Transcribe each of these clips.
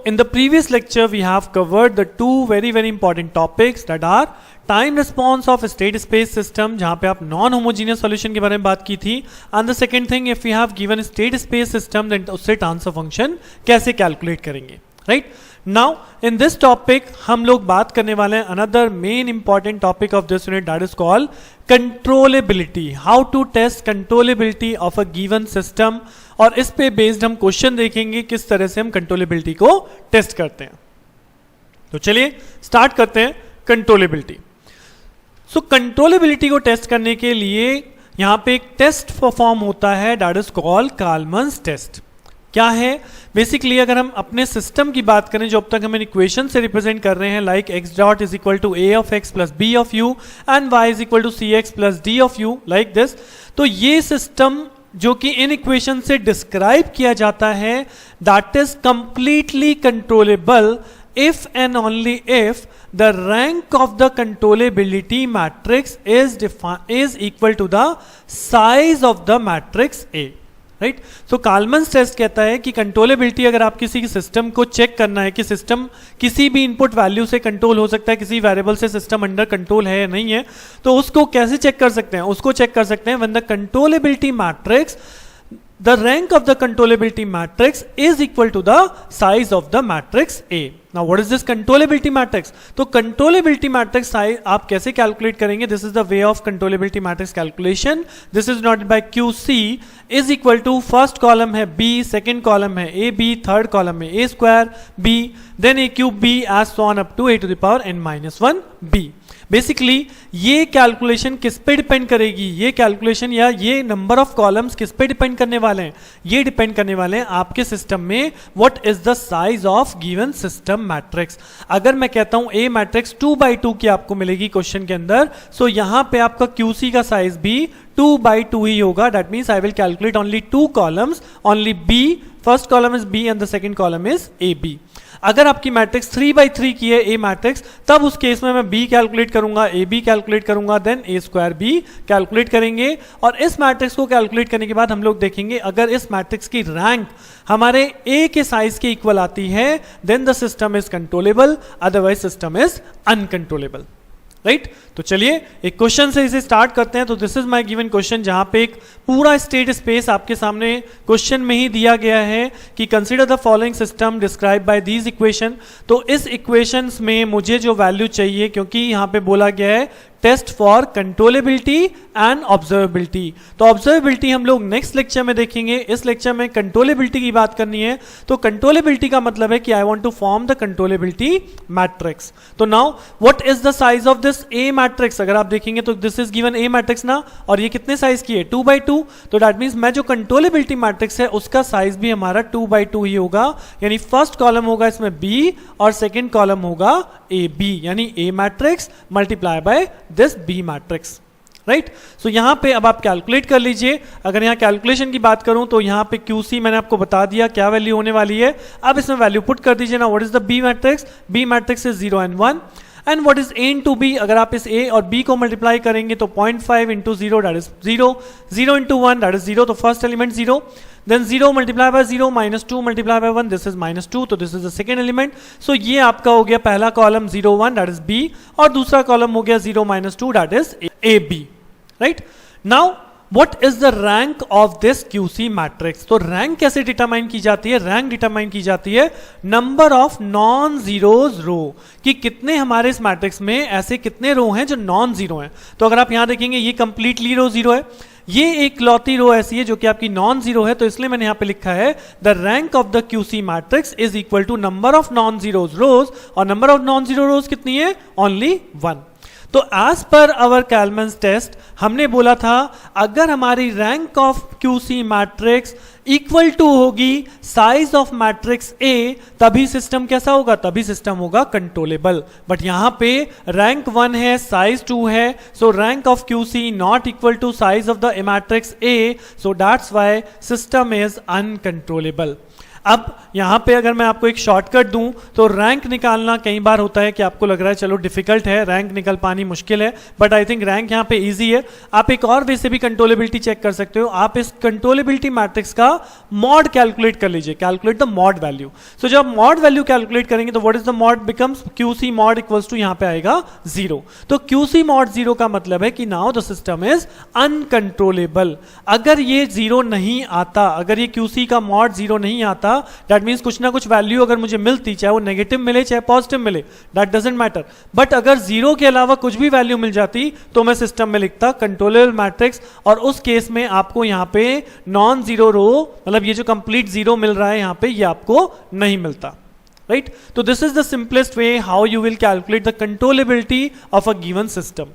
in the previous lecture we have covered the two very important topics that are time response of state space system, जहां पे आप non homogeneous solution के बारे में बात की थी, and the second thing if you have given state space system then उससे ट्रांसफर फंक्शन कैसे कैलकुलेट करेंगे, right. Now in this topic हम लोग बात करने वाले हैं another main important topic of this unit, that is called controllability, how to test controllability of a given system. और इस पे बेस्ड हम क्वेश्चन देखेंगे किस तरह से हम कंट्रोलेबिलिटी को टेस्ट करते हैं। तो चलिए स्टार्ट करते हैं कंट्रोलेबिलिटी। सो कंट्रोलेबिलिटी को टेस्ट करने के लिए यहां पे एक टेस्ट परफॉर्म होता है, दैट इज कॉल्ड काल्मन्स टेस्ट। क्या है बेसिकली, अगर हम अपने सिस्टम की बात करें जो अब तक हम इक्वेशन से रिप्रेजेंट कर रहे हैं, like x dot is equal to a of x plus b of u and y is equal to cx plus d of u, like this. तो ये सिस्टम जो कि इन इक्वेशन से डिस्क्राइब किया जाता है, that is completely controllable if and only if the rank of the controllability matrix is equal to the size of the matrix A, right. So Kalman's test कहता है कि controllability, अगर आप किसी सिस्टम को चेक करना है कि सिस्टम किसी भी इनपुट वैल्यू से कंट्रोल हो सकता है, किसी वेरिएबल से सिस्टम अंडर कंट्रोल है या नहीं है, तो उसको कैसे चेक कर सकते हैं? उसको चेक कर सकते हैं when the controllability matrix, the rank of the controllability matrix is equal to the size of the matrix A. Now what is this controllability matrix? तो controllability matrix size आप कैसे calculate करेंगे? This is the way of controllability matrix calculation. This is denoted by QC is equal to first column है B, second column है AB, third column है A square B, then A cube B as so on up to A to the power n minus 1 B. Basically ये calculation किस पे depend करेगी? ये calculation या ये नंबर ऑफ कॉलम्स किस पे डिपेंड करने वाले हैं? ये डिपेंड करने वाले हैं आपके सिस्टम में what is the size of given system matrix. अगर मैं कहता हूं ए मैट्रिक्स 2x2 की आपको मिलेगी क्वेश्चन के अंदर, सो यहां पे आपका QC का साइज भी 2x2 ही होगा। That means I will calculate only 2 columns, only B, first column is B and the second column is AB। अगर आपकी मैट्रिक्स 3x3 की है ए मैट्रिक्स, तब उस केस में मैं B कैलकुलेट करूंगा, AB कैलकुलेट करूंगा, then A square B calculate करेंगे। और इस मैट्रिक्स को कैलकुलेट करने के बाद हम लोग देखेंगे अगर इस मैट्रिक्स की रैंक हमारे A के साइज के इक्वल आती है, then the system is controllable, otherwise system is uncontrollable, right. तो चलिए एक क्वेश्चन से इसे स्टार्ट करते हैं। तो this is my given question, जहां पे एक पूरा स्टेट स्पेस आपके सामने क्वेश्चन में ही दिया गया है कि consider the following system describe by these equation. तो इस इक्वेशंस में मुझे जो वैल्यू चाहिए, क्योंकि यहां पे बोला गया है test for controllability and observability, तो ऑब्जर्वेबिलिटी हम लोग नेक्स्ट लेक्चर में देखेंगे। इस लेक्चर में कंट्रोलेबिलिटी की बात करनी है। तो कंट्रोलेबिलिटी का मतलब है कि I want to form the controllability matrix. तो now what is the size of this A matrix? अगर आप देखेंगे तो this is given A matrix ना, और ये कितने साइज की है? 2x2। तो दैट मीन्स मैं जो कंट्रोलेबिलिटी मैट्रिक्स है उसका साइज भी हमारा 2x2 ही होगा, यानी फर्स्ट कॉलम होगा इसमें B और सेकेंड कॉलम होगा AB, यानी A matrix multiply by this B matrix, right. So यहां पे अब आप कैलकुलेट कर लीजिए। अगर यहां कैलकुलेशन की बात करूं तो यहां पे QC मैंने आपको बता दिया क्या वैल्यू होने वाली है। अब इसमें वैल्यू पुट कर दीजिए ना। What is the B matrix? B matrix is 0 and 1 and what is A into B? अगर आप इस A और B को मल्टीप्लाई करेंगे तो 0.5 into 0 that is 0, 0 into 1 that is 0, तो first element 0, then 0 multiplied by 0 minus 2 multiplied by 1, this is minus 2, तो this is the second element। so ये आपका हो गया पहला कॉलम 0 1 that is B, और दूसरा कॉलम हो गया 0 minus 2 that is AB, right। now what is the rank of this QC matrix? तो रैंक कैसे डिटरमाइन की जाती है? रैंक डिटरमाइन की जाती है नंबर ऑफ नॉन जीरोज रो, कि कितने हमारे इस मैट्रिक्स में ऐसे कितने रो हैं जो नॉन जीरो हैं। तो अगर आप यहां देखेंगे ये कंप्लीटली रो जीरो है, ये एक लौती रो ऐसी है जो कि आपकी नॉन जीरो है, तो इसलिए मैंने यहां पे लिखा है the rank of the QC matrix is equal to number of non zeros rows, और number of non zero rows कितनी है? ओनली 1। तो एज पर आवर कैल्मन्स टेस्ट हमने बोला था अगर हमारी rank of QC matrix equal to होगी साइज ऑफ मैट्रिक्स A, तभी सिस्टम कैसा होगा? तभी सिस्टम होगा कंट्रोलेबल। बट यहां पे रैंक 1 है, साइज 2 है, so rank of QC not equal to size of the matrix A, so that's why system is uncontrollable. अब यहाँ पे अगर मैं आपको एक शॉर्टकट दूं तो रैंक निकालना कई बार होता है कि आपको लग रहा है चलो डिफिकल्ट है, रैंक निकल पानी मुश्किल है, बट आई थिंक रैंक यहाँ पे इजी है। आप एक और वे से भी कंट्रोलेबिलिटी चेक कर सकते हो, आप इस कंट्रोलेबिलिटी मैट्रिक्स का मॉड कैलकुलेट कर लीजिए, calculate the mod value. So जब मॉड वैल्यू कैलकुलेट करेंगे तो what is the mod becomes QC mod equals to यहाँ पे आएगा 0। तो QC मॉड 0 का मतलब है कि now the system is uncontrollable. अगर ये 0 नहीं आता, अगर ये QC का मॉड 0 नहीं आता, दैट मीन्स कुछ ना कुछ वैल्यू अगर मुझे मिलती, चाहे वो नेगेटिव मिले चाहे पॉजिटिव मिले, दैट डजंट मैटर, बट अगर 0 के अलावा कुछ भी वैल्यू मिल जाती तो मैं सिस्टम में लिखता कंट्रोलेबल मैट्रिक्स, और उस केस में आपको यहाँ पे नॉन जीरो रो, मतलब ये जो कंप्लीट 0 मिल रहा है यहाँ पे, ये आपको नहीं मिलता, राइट। तो this is the simplest way how you will calculate the controllability of a given system.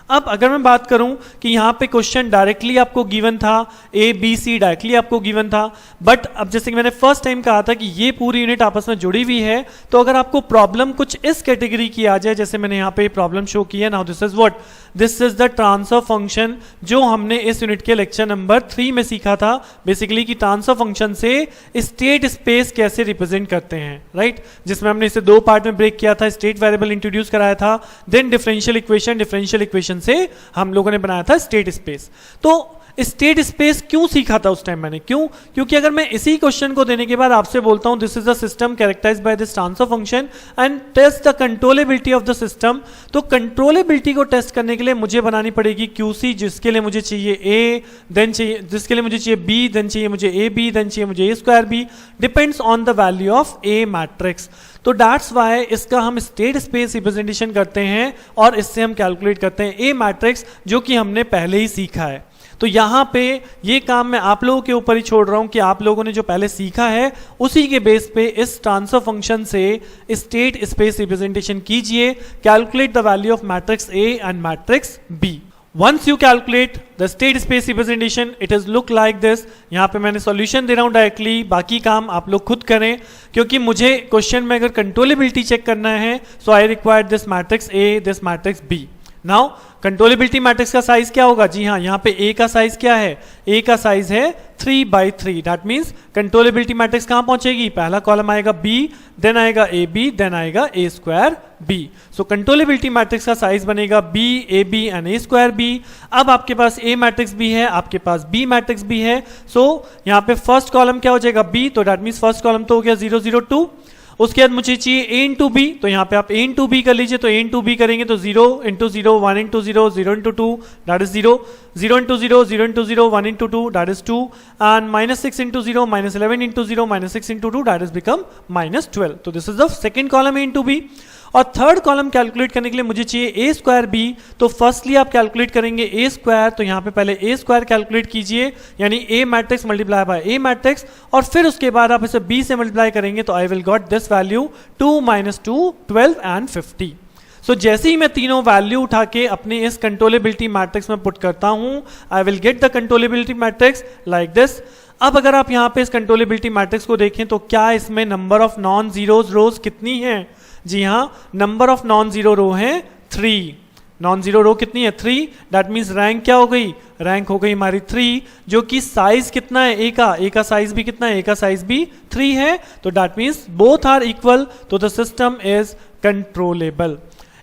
अब अगर मैं बात करूं कि यहां पे क्वेश्चन डायरेक्टली आपको गिवन था, A B C डायरेक्टली आपको गिवन था, बट अब जैसे कि मैंने फर्स्ट टाइम कहा था कि ये पूरी यूनिट आपस में जुड़ी हुई है, तो अगर आपको प्रॉब्लम कुछ इस कैटेगरी की आ जाए, जैसे मैंने यहां पे प्रॉब्लम शो की है, now this is what, this is the transfer function जो हमने इस यूनिट के लेक्चर नंबर 3 में सीखा था, बेसिकली कि ट्रांसफर फंक्शन से स्टेट स्पेस कैसे रिप्रेजेंट करते हैं, राइट, जिसमें हमने इसे 2 पार्ट में ब्रेक किया था, स्टेट वेरिएबल इंट्रोड्यूस कराया था, देन डिफरेंशियल इक्वेशन से हम लोगों ने बनाया था स्टेट स्पेस। तो स्टेट स्पेस क्यों सीखा था उस टाइम मैंने, क्योंकि अगर मैं इसी क्वेश्चन को देने के बाद आपसे बोलता हूं this is the system characterized by this transfer function and test the controllability of the system, तो कंट्रोलेबिलिटी को टेस्ट करने के लिए मुझे बनानी पड़ेगी QC, जिसके लिए मुझे चाहिए A, देन चाहिए, जिसके लिए मुझे चाहिए B, देन चाहिए मुझे AB, देन चाहिए मुझे A²B, depends on the value of A matrix. तो दैट्स वाई इसका हम स्टेट स्पेस रिप्रेजेंटेशन करते हैं और इससे हम कैलकुलेट करते हैं A मैट्रिक्स, जो कि हमने पहले ही सीखा है। तो यहां पे ये काम मैं आप लोगों के ऊपर ही छोड़ रहा हूं कि आप लोगों ने जो पहले सीखा है उसी के बेस पे इस ट्रांसफर फंक्शन से स्टेट स्पेस रिप्रेजेंटेशन कीजिए, calculate the value of matrix A and matrix B। Once you calculate the state space representation, it is look like this। यहाँ पे मैंने सॉल्यूशन दे रहा हूँ डायरेक्टली, बाकी काम आप लोग खुद करें, क्योंकि मुझे क्वेश्चन में अगर कंट्रोलेबिलिटी चेक करना है, so I require this matrix A, this matrix B। Now controllability matrix का साइज क्या होगा, जी हाँ, यहाँ पे A का साइज क्या है, A का साइज है 3/3, दैट मीन्स कंट्रोलेबिलिटी मैट्रिक्स कहाँ पहुंचेगी, पहला कॉलम आएगा B, देन आएगा AB, देन आएगा A²B। सो कंट्रोलेबिलिटी मैट्रिक्स का साइज बनेगा B, AB एंड A²B। अब आपके पास A मैट्रिक्स भी है, आपके पास B मैट्रिक्स भी है, सो यहाँ पे फर्स्ट कॉलम क्या हो जाएगा B, तो दैट मीन्स फर्स्ट कॉलम तो हो गया 0 0 2। उसके बाद मुझे चाहिए A इंटू B, तो यहाँ पे आप A इंटू B कर लीजिए, तो A इंटू B करेंगे तो 0 into 0, 1 into 0, 0 into 2, that is 0, 0 into 0, 0 into 0, 1 into 2, that is 2, and -6 into 0, -11 into 0, -6 into 2, that is become -12। तो this is the second column A into B। और third column calculate करने के लिए मुझे चाहिए A²B, तो फर्स्टली आप कैलकुलेट करेंगे A², तो यहाँ पे पहले A² कैलकुलेट कीजिए, यानी A matrix multiply bye A matrix, और फिर उसके बाद आप इसे B से मल्टीप्लाई करेंगे, तो I will got this value 2 - 2 12 and 50। सो जैसे ही मैं तीनों वैल्यू उठा के अपने इस कंट्रोलेबिलिटी मैट्रिक्स में पुट करता हूं, I will get the controllability matrix like this. अब अगर आप यहाँ पे इस कंट्रोलेबिलिटी मैट्रिक्स को देखें तो क्या इसमें नंबर ऑफ नॉन जीरोज रोज कितनी है, जी हाँ, नंबर ऑफ नॉन जीरो रो है 3। नॉन जीरो रो कितनी है 3, दैट मीन्स रैंक क्या हो गई, रैंक हो गई हमारी 3, जो कि साइज कितना है A का साइज भी कितना है, A का साइज भी 3 है, तो that means both are equal, तो द सिस्टम इज कंट्रोलेबल।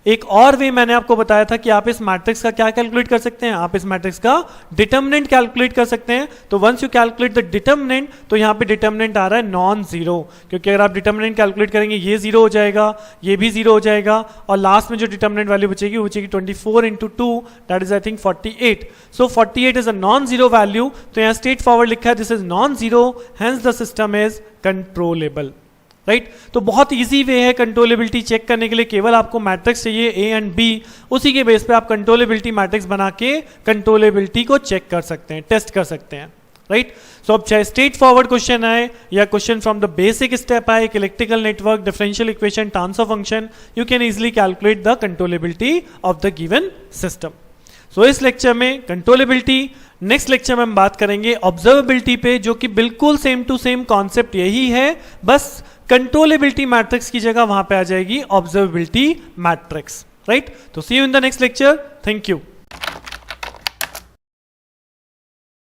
एक और वे मैंने आपको बताया था कि आप इस मैट्रिक्स का क्या कैलकुलेट कर सकते हैं, आप इस मैट्रिक्स का डिटर्मिनेंट कैलकुलेट कर सकते हैं। तो once you calculate the determinant, तो यहाँ पे डिटर्मिनेंट आ रहा है नॉन जीरो, क्योंकि अगर आप डिटर्मिनेंट कैलकुलेट करेंगे ये 0 हो जाएगा, ये भी 0 हो जाएगा, और लास्ट में जो डिटर्मिनेंट वैल्यू बचेगी वो बचेगी 24 into 2, that is I think 48। So 48 is a non zero value, तो यहाँ स्ट्रेट फॉरवर्ड लिखा है this is non zero, hence the system is controllable, right. तो बहुत इजी वे है कंट्रोलेबिलिटी चेक करने के लिए, केवल आपको मैट्रिक्स चाहिए A एंड B, उसी के बेस पे आप कंट्रोलेबिलिटी मैट्रिक्स बना के कंट्रोलेबिलिटी को चेक कर सकते हैं, टेस्ट कर सकते हैं, राइट। सो अब चाहे स्ट्रेट फॉरवर्ड क्वेश्चन आए या question from the basic step आए, electrical network, differential equation, transfer function, you can easily calculate the controllability of the given system. So इस लेक्चर में कंट्रोलेबिलिटी, नेक्स्ट लेक्चर में हम बात करेंगे ऑब्जर्वेबिलिटी पे, जो कि बिल्कुल सेम टू सेम कॉन्सेप्ट यही है, बस कंट्रोलेबिलिटी मैट्रिक्स की जगह वहां पे आ जाएगी ऑब्जर्वेबिलिटी मैट्रिक्स, राइट। तो see you in the next lecture, thank you.